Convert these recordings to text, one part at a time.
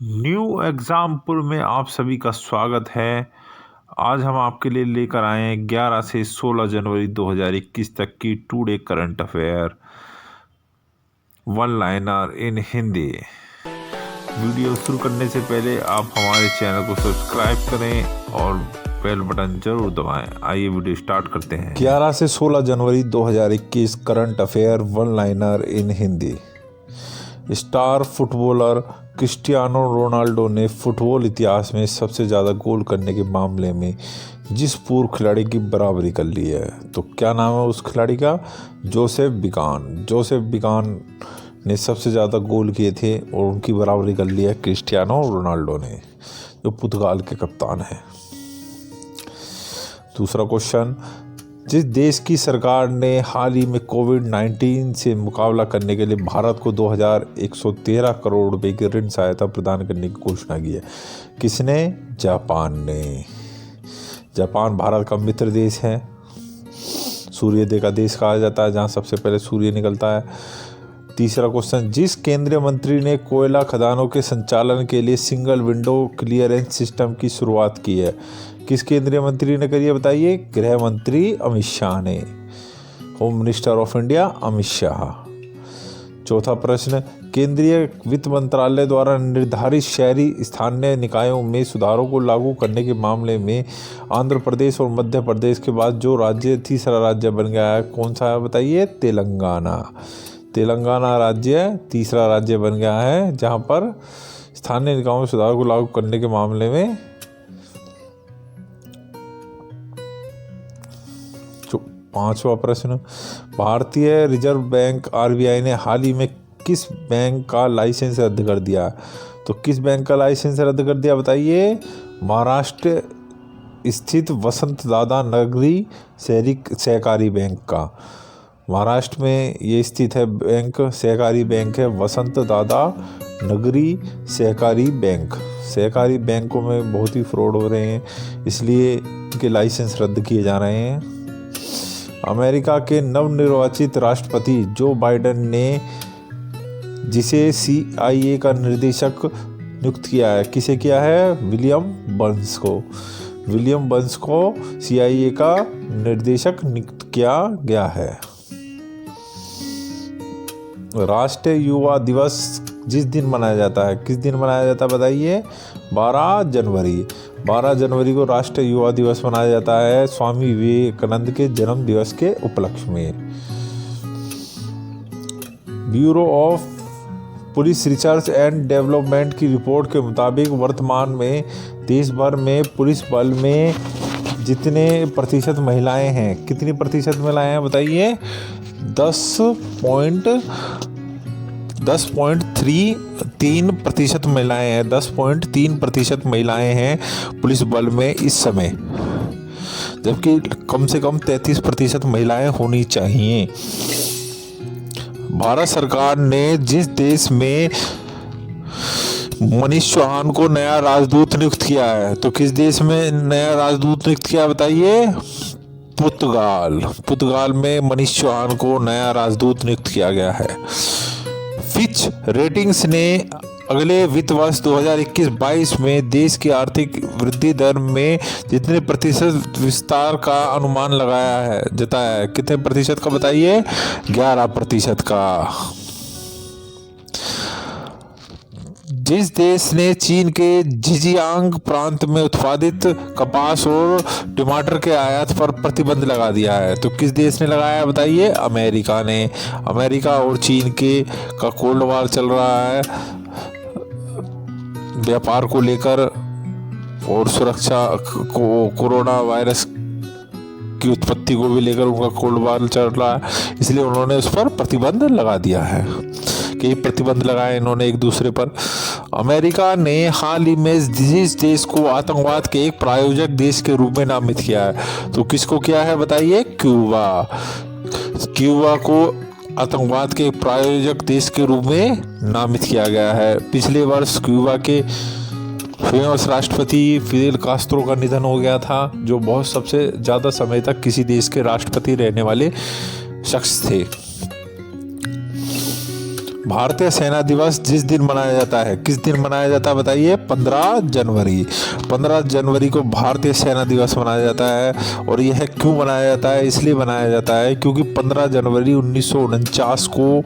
New example में आप सभी का स्वागत है। आज हम आपके लिए लेकर आए हैं 11 से 16 जनवरी 2021 तक की today current affair one liner इन हिंदी। वीडियो शुरू करने से पहले आप हमारे चैनल को सब्सक्राइब करें और बेल बटन जरूर दबाएं। आइए वीडियो स्टार्ट करते हैं। 11 से 16 जनवरी 2021 करंट अफेयर वन लाइनर इन Hindi. Star footballer Cristiano Ronaldo ने फुटबॉल इतिहास में सबसे ज़्यादा गोल करने के मामले में जिस पूर्व खिलाड़ी की बराबरी कर ली है, तो क्या नाम है उस खिलाड़ी का? जोसेफ बिगान ने सबसे ज़्यादा गोल किए थे और उनकी बराबरी कर ली है क्रिस्टियानो रोनाल्डो ने, जो पुर्तगाल के कप्तान हैं। दूसरा क्वेश्चन, जिस देश की सरकार ने हाल ही में कोविड-19 से मुकाबला करने के लिए भारत को 2113 करोड़ रुपए की ऋण सहायता प्रदान करने की घोषणा की है, किसने? जापान ने। जापान भारत का मित्र देश है, सूर्योदय का देश कहा जाता है, जहां सबसे पहले सूर्य निकलता है। तीसरा क्वेश्चन, जिस केंद्रीय मंत्री ने कोयला खदानों के संचालन के लिए सिंगल विंडो क्लियरेंस सिस्टम की शुरुआत की है, किस केंद्रीय मंत्री ने करी है बताइए? गृह मंत्री अमित शाह ने, home minister of India Amit Shah. चौथा प्रश्न, केंद्रीय वित्त मंत्रालय द्वारा निर्धारित शहरी स्थानीय निकायों में सुधारों को लागू करने के मामले में आंध्र प्रदेश और मध्य प्रदेश के बाद जो राज्य तीसरा राज्य बन गया है, कौन सा है बताइए? तेलंगाना राज्य तीसरा राज्य बन गया है, जहां पर स्थानीय निकायों में सुधार को लागू करने के मामले में। पांचवा प्रश्न, भारतीय रिजर्व बैंक आरबीआई ने हाल ही में किस बैंक का लाइसेंस रद्द कर दिया? तो किस बैंक का लाइसेंस रद्द कर दिया बताइए? महाराष्ट्र स्थित वसंत दादा नगरी सहकारी बैंक का। महाराष्ट्र में ये स्थित है बैंक, सहकारी बैंक है वसंत दादा नगरी सहकारी बैंक। सहकारी बैंकों में बहुत ही फ्रॉड हो रहे हैं, इसलिए इनके लाइसेंस रद्द किए जा रहे हैं। अमेरिका के नवनिर्वाचित राष्ट्रपति जो बाइडेन ने जिसे CIA का निर्देशक नियुक्त किया है, किसे किया है? विलियम बर्न्स को CIA का निर्देशक नियुक्त किया गया है। राष्ट्रीय युवा दिवस जिस दिन मनाया जाता है, किस दिन मनाया जाता है बताइए? 12 जनवरी को राष्ट्रीय युवा दिवस मनाया जाता है, स्वामी विवेकानंद के जन्म दिवस के उपलक्ष्य में। Bureau of police research and development की रिपोर्ट के मुताबिक वर्तमान में देश भर में पुलिस बल में जितने प्रतिशत महिलाएं हैं, कितनी प्रतिशत महिलाएं हैं बताइए? 10.3% महिलाएं हैं। 10.3% महिलाएं हैं पुलिस बल में इस समय, जबकि कम से कम 33% महिलाएं होनी चाहिए। भारत सरकार ने जिस देश में मनीष चौहान को नया राजदूत नियुक्त किया है, तो किस देश में नया राजदूत नियुक्त किया बताइए? पुर्तगाल में मनीष चौहान को नया राजदूत नियुक्त किया गया है। फिच रेटिंग्स ने अगले वित्त वर्ष 2021-22 में देश की आर्थिक वृद्धि दर में जितने प्रतिशत विस्तार का अनुमान जताया है, कितने प्रतिशत का बताइए? 11% का। जिस देश ने चीन के झिंजियांग प्रांत में उत्पादित कपास और टमाटर के आयात पर प्रतिबंध लगा दिया है, तो किस देश ने लगाया बताइए? अमेरिका ने। अमेरिका और चीन का कोल्ड वॉर चल रहा है व्यापार को लेकर और सुरक्षा को, कोरोना वायरस की उत्पत्ति को भी लेकर उनका कोल्ड वॉर चल रहा है, इसलिए उन्होंने उस पर प्रतिबंध लगा दिया है। कई प्रतिबंध लगाए इन्होंने एक दूसरे पर। अमेरिका ने हाल ही में जिस देश को आतंकवाद के एक प्रायोजक देश के रूप में नामित किया है, तो किसको किया है बताइए? क्यूबा को आतंकवाद के प्रायोजक देश के रूप में नामित किया गया है। पिछले वर्ष क्यूबा के फेमस राष्ट्रपति फिदेल कास्त्रो का निधन हो गया था, जो बहुत सबसे ज़्यादा समय तक किसी देश के राष्ट्रपति रहने वाले शख्स थे। भारतीय सेना दिवस जिस दिन मनाया जाता है, किस दिन मनाया जाता है बताइए? 15 जनवरी। 15 जनवरी को भारतीय सेना दिवस मनाया जाता है। और यह क्यों मनाया जाता है? इसलिए मनाया जाता है क्योंकि 15 जनवरी 1949 को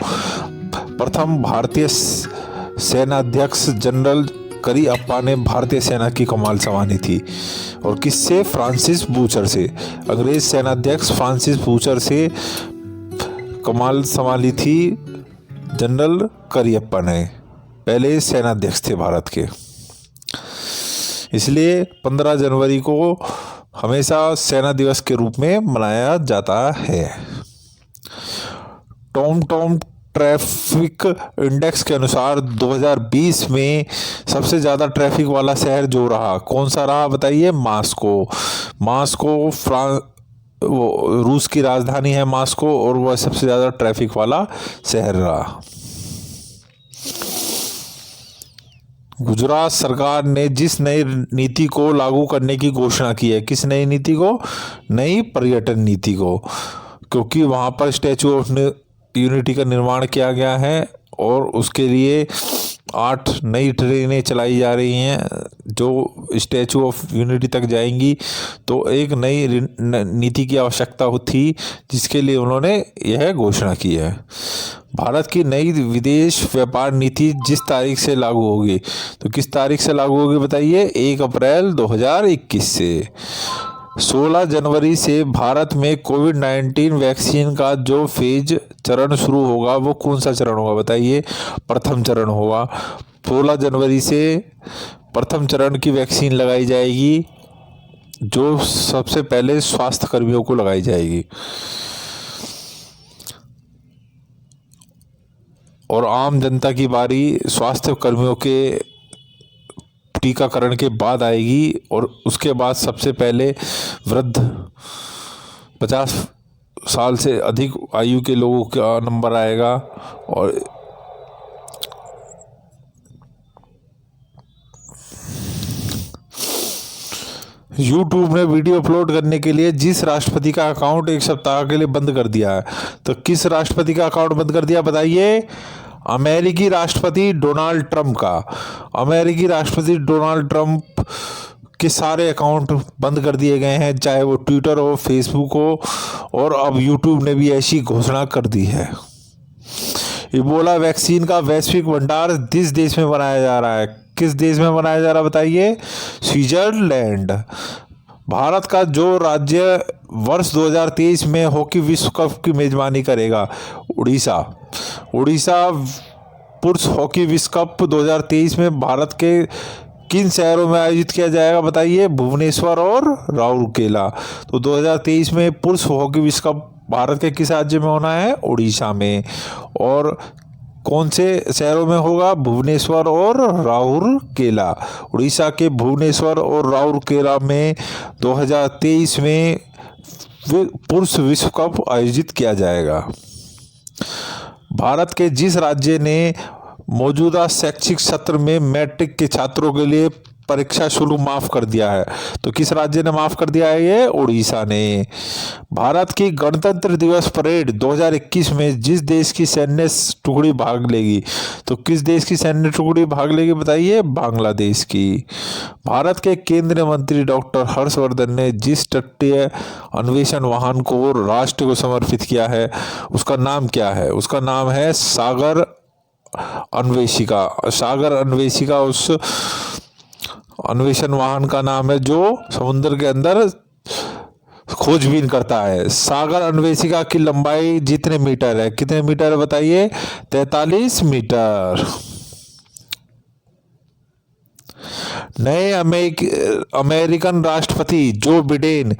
प्रथम भारतीय सेनाध्यक्ष जनरल करियप्पा ने भारतीय सेना की कमान संभाली थी। और किससे? फ्रांसिस बूचर से। अंग्रेज सेनाध्यक्ष फ्रांसिस बूचर से कमान संभाली थी जनरल करियप्पा ने। पहले सेनाध्यक्ष थे भारत के। इसलिए 15 जनवरी को हमेशा सेना दिवस के रूप में मनाया जाता है। टॉम ट्रैफिक इंडेक्स के अनुसार 2020 में सबसे ज़्यादा ट्रैफिक वाला शहर जो रहा, कौन सा रहा बताइए? मास्को वो रूस की राजधानी है मास्को, और वह सबसे ज़्यादा ट्रैफिक वाला शहर रहा। गुजरात सरकार ने जिस नई नीति को लागू करने की घोषणा की है, किस नई नीति को? नई पर्यटन नीति को, क्योंकि वहाँ पर स्टैचू ऑफ यूनिटी का निर्माण किया गया है और उसके लिए 8 नई ट्रेनें चलाई जा रही हैं जो स्टैचू ऑफ यूनिटी तक जाएंगी। तो एक नई नीति की आवश्यकता थी, जिसके लिए उन्होंने यह घोषणा की है। भारत की नई विदेश व्यापार नीति जिस तारीख से लागू होगी, तो किस तारीख से लागू होगी बताइए? 1 अप्रैल 2021 से। 16 जनवरी से भारत में कोविड-19 वैक्सीन का जो चरण शुरू होगा, वो कौन सा चरण होगा बताइए? प्रथम चरण होगा। 16 जनवरी से प्रथम चरण की वैक्सीन लगाई जाएगी, जो सबसे पहले स्वास्थ्य कर्मियों को लगाई जाएगी। और आम जनता की बारी स्वास्थ्य कर्मियों के टीकाकरण के बाद आएगी। और उसके बाद सबसे पहले वृद्ध 50 साल से अधिक आयु के लोगों का नंबर आएगा। और YouTube ने वीडियो अपलोड करने के लिए जिस राष्ट्रपति का अकाउंट 1 सप्ताह के लिए बंद कर दिया है, तो किस राष्ट्रपति का अकाउंट बंद कर दिया बताइए? अमेरिकी राष्ट्रपति डोनाल्ड ट्रंप का। अमेरिकी राष्ट्रपति डोनाल्ड ट्रंप के सारे अकाउंट बंद कर दिए गए हैं, चाहे वो ट्विटर हो, फेसबुक हो, और अब यूट्यूब ने भी ऐसी घोषणा कर दी है। इबोला वैक्सीन का वैश्विक भंडार किस देश में बनाया जा रहा है? किस देश में बनाया जा रहा है बताइए? स्विट्जरलैंड। भारत का जो राज्य वर्ष 2023 में हॉकी विश्व कप की मेजबानी करेगा, उड़ीसा। पुरुष हॉकी विश्व कप 2023 में भारत के किन शहरों में आयोजित किया जाएगा बताइए? भुवनेश्वर और राउरकेला। तो 2023 में पुरुष हॉकी विश्व कप भारत के किस राज्य में होना है? उड़ीसा में। और कौन से शहरों में होगा? भुवनेश्वर और राउरकेला। उड़ीसा के भुवनेश्वर और राउरकेला में 2023 में पुरुष विश्व कप आयोजित किया जाएगा। भारत के जिस राज्य ने मौजूदा शैक्षिक सत्र में मैट्रिक के छात्रों के लिए परीक्षा शुल्क माफ कर दिया है, तो किस राज्य ने माफ कर दिया है? ये उड़ीसा ने। भारत की गणतंत्र दिवस परेड 2021 में जिस देश की सैन्य टुकड़ी भाग लेगी, तो किस देश की सैन्य टुकड़ी भाग लेगी बताइए? बांग्लादेश की। भारत के केंद्रीय मंत्री डॉक्टर हर्षवर्धन ने जिस तटीय अन्वेषण वाहन को राष्ट्र को समर्पित किया है, उसका नाम क्या है? उसका नाम है सागर अन्वेषिका। सागर अन्वेषिका उस अन्वेषण वाहन का नाम है जो समुद्र के अंदर खोजबीन करता है। सागर अन्वेषिका की लंबाई जितने मीटर है, कितने मीटर है बताइए? 43 मीटर। नए अमेरिकन राष्ट्रपति जो बिडेन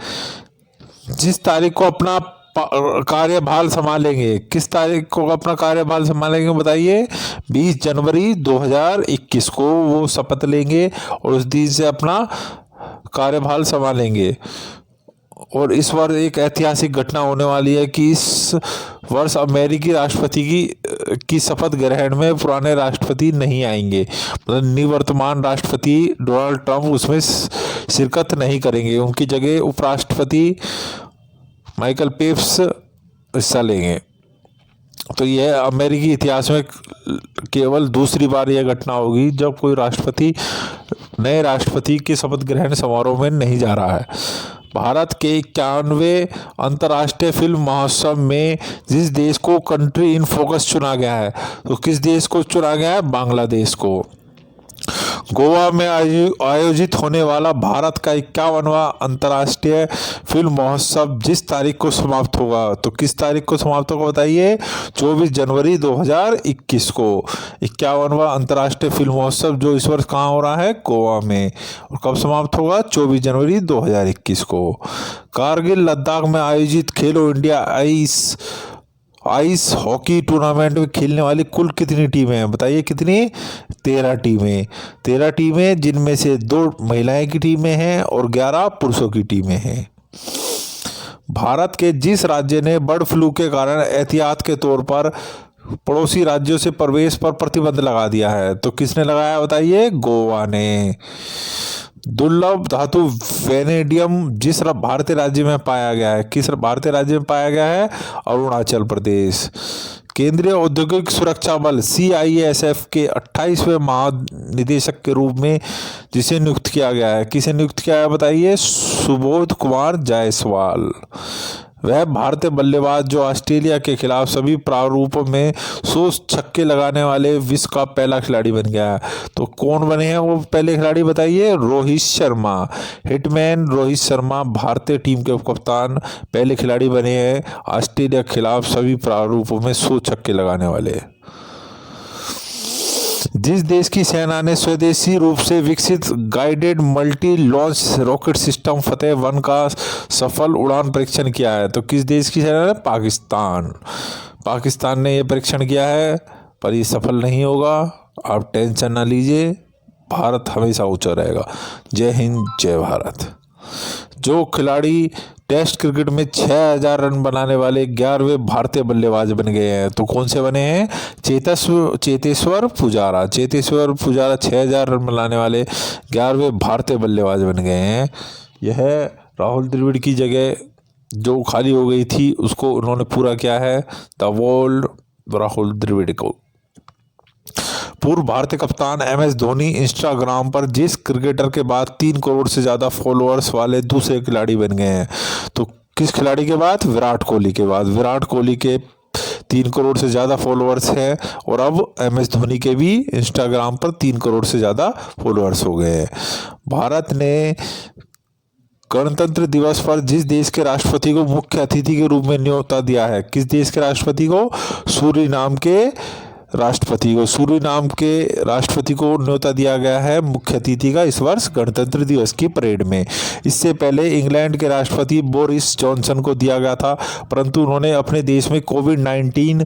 जिस तारीख को अपना कार्यभार संभालेंगे, किस तारीख को अपना कार्यभार संभालेंगे बताइए? 20 जनवरी 2021 को वो शपथ लेंगे और उस दिन से अपना कार्यभार संभालेंगे। और इस बार एक ऐतिहासिक घटना होने वाली है कि इस वर्ष अमेरिकी राष्ट्रपति की शपथ ग्रहण में पुराने राष्ट्रपति नहीं आएंगे। मतलब निवर्तमान राष्ट्रपति डोनाल्ड ट्रंप उसमें शिरकत नहीं करेंगे, उनकी जगह उपराष्ट्रपति माइकल पेप्स हिस्सा लेंगे। तो यह अमेरिकी इतिहास में केवल दूसरी बार यह घटना होगी जब कोई राष्ट्रपति नए राष्ट्रपति के शपथ ग्रहण समारोह में नहीं जा रहा है। भारत के 91वें अंतर्राष्ट्रीय फिल्म महोत्सव में जिस देश को कंट्री इन फोकस चुना गया है, तो किस देश को चुना गया है? बांग्लादेश को। गोवा में आयोजित होने वाला भारत का 51वां अंतर्राष्ट्रीय फिल्म महोत्सव जिस तारीख को समाप्त होगा, तो किस तारीख को समाप्त होगा बताइए? 24 जनवरी 2021 को 51वां अंतर्राष्ट्रीय फिल्म महोत्सव जो इस वर्ष कहाँ हो रहा है? गोवा में। और कब समाप्त होगा? 24 जनवरी 2021 को। कारगिल लद्दाख में आयोजित खेलो इंडिया आइस हॉकी टूर्नामेंट में खेलने वाली कुल कितनी टीमें हैं? बताइए कितनी? 13 टीमें। 13 टीमें, जिनमें से 2 महिलाएं की टीमें हैं और 11 पुरुषों की टीमें हैं। भारत के जिस राज्य ने बर्ड फ्लू के कारण एहतियात के तौर पर पड़ोसी राज्यों से प्रवेश पर प्रतिबंध लगा दिया है, तो किसने लगाया बताइए? गोवा ने। दुर्लभ धातु वेनेडियम जिस भारतीय राज्य में पाया गया है, किस भारतीय राज्य में पाया गया है? अरुणाचल प्रदेश। केंद्रीय औद्योगिक सुरक्षा बल CISF के 28वें महानिदेशक के रूप में जिसे नियुक्त किया गया है, किसे नियुक्त किया है बताइए? सुबोध कुमार जायसवाल। वह भारतीय बल्लेबाज जो ऑस्ट्रेलिया के खिलाफ सभी प्रारूपों में 100 छक्के लगाने वाले विश्व का पहला खिलाड़ी बन गया है। तो कौन बने हैं वो पहले खिलाड़ी बताइए? रोहित शर्मा। हिटमैन रोहित शर्मा भारतीय टीम के कप्तान पहले खिलाड़ी बने हैं ऑस्ट्रेलिया के खिलाफ सभी प्रारूपों में 100 छक्के लगाने वाले। जिस देश की सेना ने स्वदेशी रूप से विकसित guided multi launch rocket system फतेह-1 का सफल उड़ान परीक्षण किया है, तो किस देश की सेना ने? पाकिस्तान। पाकिस्तान ने यह परीक्षण किया है, पर ये सफल नहीं होगा। आप टेंशन ना लीजिए, भारत हमेशा ऊंचा रहेगा। जय हिंद, जय भारत। जो खिलाड़ी टेस्ट क्रिकेट में 6000 रन बनाने वाले 11वें भारतीय बल्लेबाज बन गए हैं, तो कौन से बने हैं? चेतेश्वर पुजारा। चेतेश्वर पुजारा 6000 रन बनाने वाले 11वें भारतीय बल्लेबाज बन गए हैं। यह राहुल द्रविड़ की जगह जो खाली हो गई थी उसको उन्होंने पूरा किया है, द वर्ल्ड राहुल द्रविड़ को। पूर्व भारतीय कप्तान MS धोनी इंस्टाग्राम पर जिस क्रिकेटर के बाद 3 करोड़ से ज़्यादा फॉलोअर्स वाले दूसरे खिलाड़ी बन गए हैं, तो किस खिलाड़ी के बाद? विराट कोहली के बाद। विराट कोहली के 3 करोड़ से ज़्यादा फॉलोअर्स हैं और अब MS धोनी के भी इंस्टाग्राम पर 3 करोड़ से ज़्यादा फॉलोअर्स हो गए हैं। भारत ने गणतंत्र दिवस पर जिस देश के राष्ट्रपति को मुख्य अतिथि के रूप में न्योता दिया है, किस देश के राष्ट्रपति को? सूरीनाम के राष्ट्रपति को। सूरीनाम के राष्ट्रपति को न्योता दिया गया है मुख्य अतिथि का इस वर्ष गणतंत्र दिवस की परेड में। इससे पहले इंग्लैंड के राष्ट्रपति बोरिस जॉनसन को दिया गया था, परंतु उन्होंने अपने देश में कोविड-19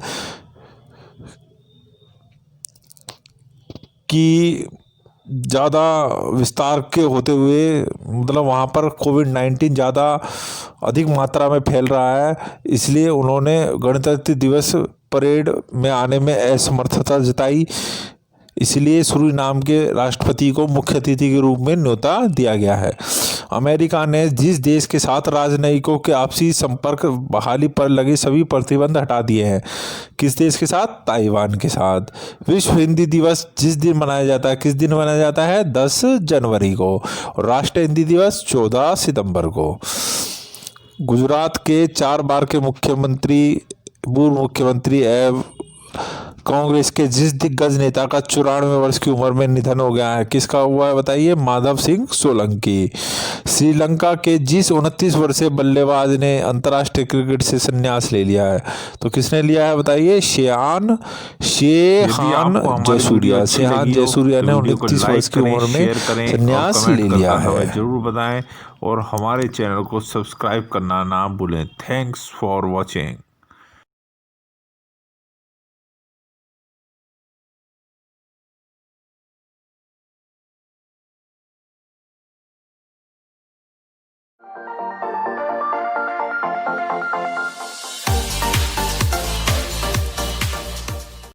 की ज़्यादा विस्तार के होते हुए, मतलब वहाँ पर कोविड-19 ज़्यादा अधिक मात्रा में फैल रहा है, इसलिए उन्होंने गणतंत्र दिवस परेड में आने में असमर्थता जताई। इसलिए सूरीनाम के राष्ट्रपति को मुख्य अतिथि के रूप में न्योता दिया गया है। अमेरिका ने जिस देश के साथ राजनयिकों के आपसी संपर्क बहाली पर लगे सभी प्रतिबंध हटा दिए हैं, किस देश के साथ? ताइवान के साथ। विश्व हिंदी दिवस जिस दिन मनाया जाता है, किस दिन मनाया जाता है? 10 जनवरी को। और राष्ट्रीय हिंदी दिवस 14 सितंबर को। गुजरात के 4 बार के मुख्यमंत्री, पूर्व मुख्यमंत्री एवं कांग्रेस के जिस दिग्गज नेता का 94 वर्ष की उम्र में निधन हो गया है, किसका हुआ है बताइए? माधव सिंह सोलंकी। श्रीलंका के जिस 29 वर्षीय बल्लेबाज ने अंतर्राष्ट्रीय क्रिकेट से संन्यास ले लिया है, तो किसने लिया है बताइए? शेहान जयसूर्या। शेहान जयसूर्या ने 29 वर्ष की उम्र में संन्यास ले लिया है। जरूर बताएं और हमारे चैनल को सब्सक्राइब करना ना भूलें। Thanks for watching.